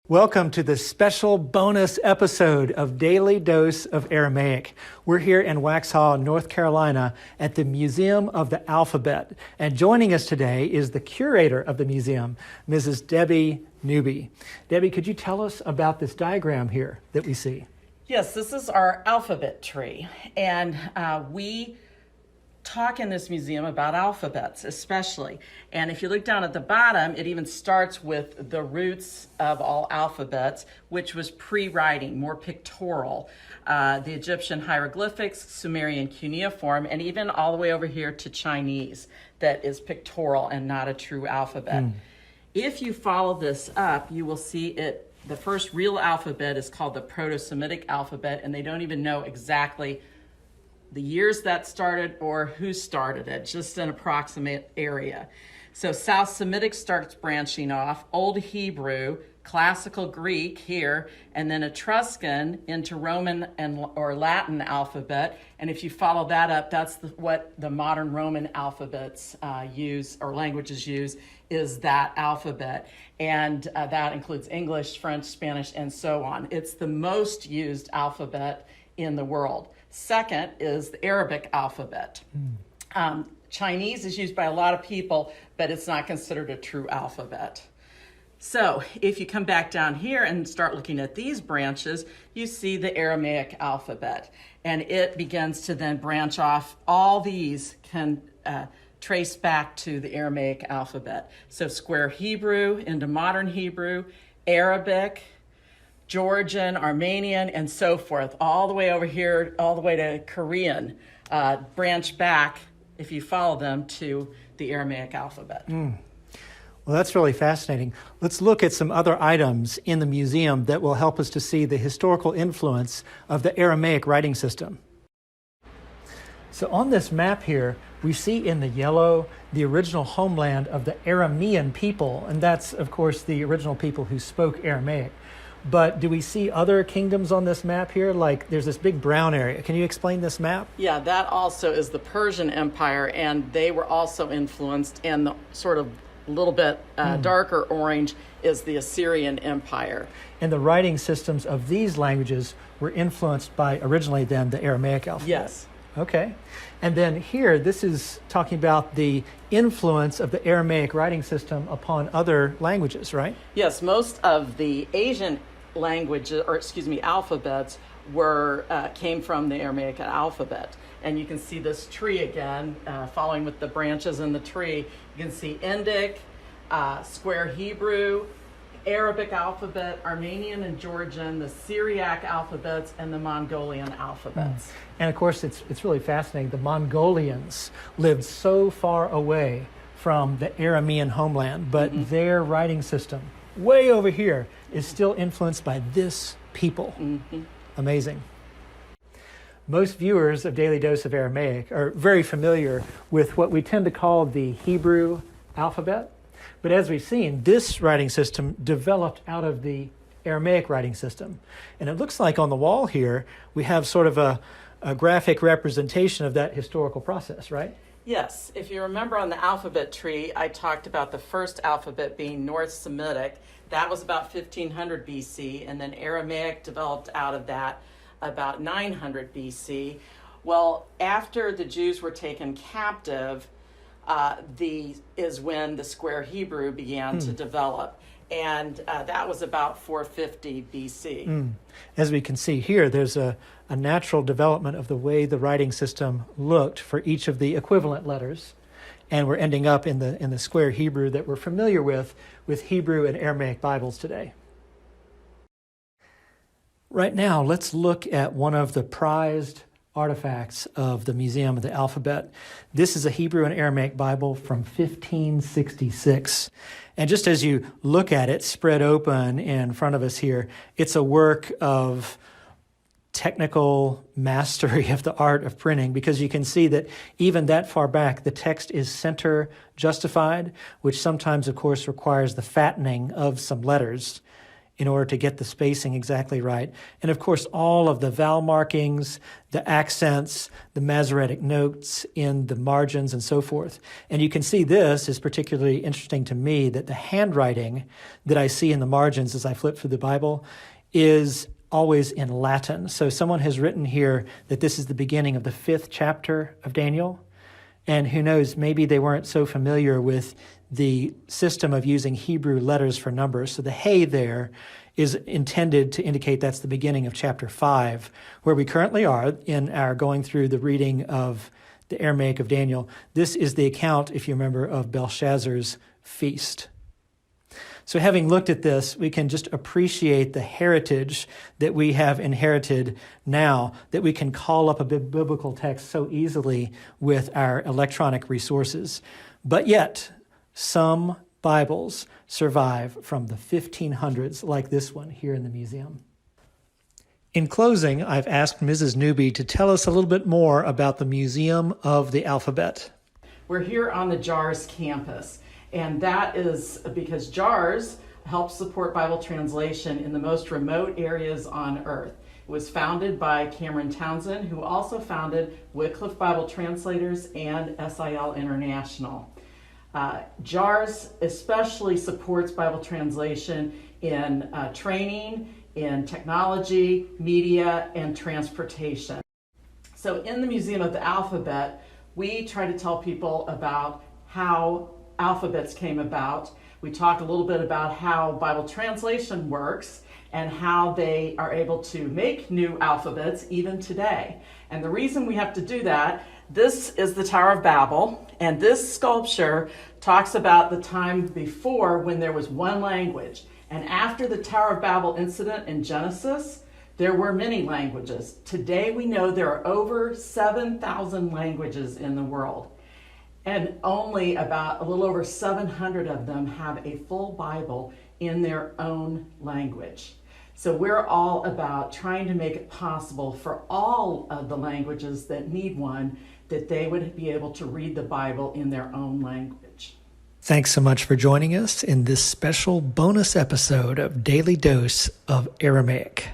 Welcome to this special bonus episode of Daily Dose of Aramaic. We're here in Waxhaw, North Carolina at the Museum of the Alphabet. And joining us today is the curator of the museum, Mrs. Debbie Newby. Debbie, could you tell us about this diagram here that we see? Yes, this is our alphabet tree. And we talk in this museum about alphabets especially. And if you look down at the bottom, it even starts with the roots of all alphabets, which was pre-writing, more pictorial. The Egyptian hieroglyphics, Sumerian cuneiform, and even all the way over here to Chinese that is pictorial and not a true alphabet. If you follow this up, you will see it. The first real alphabet is called the Proto-Semitic alphabet, and they don't even know exactly the years that started or who started it, just an approximate area. So South Semitic starts branching off, Old Hebrew, Classical Greek here, and then Etruscan into Roman or Latin alphabet. And if you follow that up, that's what the modern Roman alphabets use, or languages use, is that alphabet. And that includes English, French, Spanish, and so on. It's the most used alphabet in the world. Second is the Arabic alphabet. Chinese is used by a lot of people, but it's not considered a true alphabet. So if you come back down here and start looking at these branches, you see the Aramaic alphabet. And it begins to then branch off. All these can trace back to the Aramaic alphabet. So Square Hebrew into Modern Hebrew, Arabic, Georgian, Armenian, and so forth, all the way over here, all the way to Korean, branch back, if you follow them, to the Aramaic alphabet. Well, that's really fascinating. Let's look at some other items in the museum that will help us to see the historical influence of the Aramaic writing system. So on this map here, we see in the yellow the original homeland of the Aramean people, and that's, of course, the original people who spoke Aramaic. But do we see other kingdoms on this map here? Like there's this big brown area. Can you explain this map? Yeah, that also is the Persian Empire, and they were also influenced, and the sort of little bit darker orange is the Assyrian Empire. And the writing systems of these languages were influenced by originally then the Aramaic alphabet. Yes. Okay. And then here, this is talking about the influence of the Aramaic writing system upon other languages, right? Yes, most of the Asian languages, or alphabets came from the Aramaic alphabet. And you can see this tree again, following with the branches in the tree. You can see Indic, Square Hebrew, Arabic alphabet, Armenian and Georgian, the Syriac alphabets, and the Mongolian alphabets. And of course, it's really fascinating. The Mongolians lived so far away from the Aramean homeland, but their writing system, way over here, is still influenced by this people. Amazing. Most viewers of Daily Dose of Aramaic are very familiar with what we tend to call the Hebrew alphabet. But as we've seen, this writing system developed out of the Aramaic writing system. And it looks like on the wall here, we have sort of a graphic representation of that historical process, right? Yes. If you remember on the alphabet tree, I talked about the first alphabet being North Semitic. That was about 1500 BC, and then Aramaic developed out of that about 900 BC. Well, after the Jews were taken captive, is when the Square Hebrew began to develop. And that was about 450 BC. As we can see here, there's a natural development of the way the writing system looked for each of the equivalent letters. And we're ending up in the Square Hebrew that we're familiar with Hebrew and Aramaic Bibles today. Right now, let's look at one of the prized artifacts of the Museum of the Alphabet. This is a Hebrew and Aramaic Bible from 1566. And just as you look at it spread open in front of us here, it's a work of technical mastery of the art of printing, because you can see that even that far back, the text is center justified, which sometimes, of course, requires the fattening of some letters. in order to get the spacing exactly right. And of course, all of the vowel markings, the accents, the Masoretic notes in the margins and so forth. And you can see this is particularly interesting to me, that the handwriting that I see in the margins as I flip through the Bible is always in Latin. So someone has written here that this is the beginning of the 5th chapter of Daniel. And who knows, maybe they weren't so familiar with the system of using Hebrew letters for numbers. So the hey there is intended to indicate that's the beginning of chapter 5, where we currently are in our going through the reading of the Aramaic of Daniel. This is the account, if you remember, of Belshazzar's feast. So having looked at this, we can just appreciate the heritage that we have inherited now, that we can call up a biblical text so easily with our electronic resources. But yet, some Bibles survive from the 1500s, like this one here in the museum. In closing, I've asked Mrs. Newby to tell us a little bit more about the Museum of the Alphabet. We're here on the JARS campus, and that is because JARS helps support Bible translation in the most remote areas on earth. It was founded by Cameron Townsend, who also founded Wycliffe Bible Translators and SIL International. JARS especially supports Bible translation in training, in technology, media, and transportation. So in the Museum of the Alphabet, we try to tell people about how alphabets came about. We talk a little bit about how Bible translation works and how they are able to make new alphabets even today. And the reason we have to do that, this is the Tower of Babel, and this sculpture talks about the time before when there was one language. And after the Tower of Babel incident in Genesis, there were many languages. Today we know there are over 7,000 languages in the world. And only about a little over 700 of them have a full Bible in their own language. So we're all about trying to make it possible for all of the languages that need one, that they would be able to read the Bible in their own language. Thanks so much for joining us in this special bonus episode of Daily Dose of Aramaic.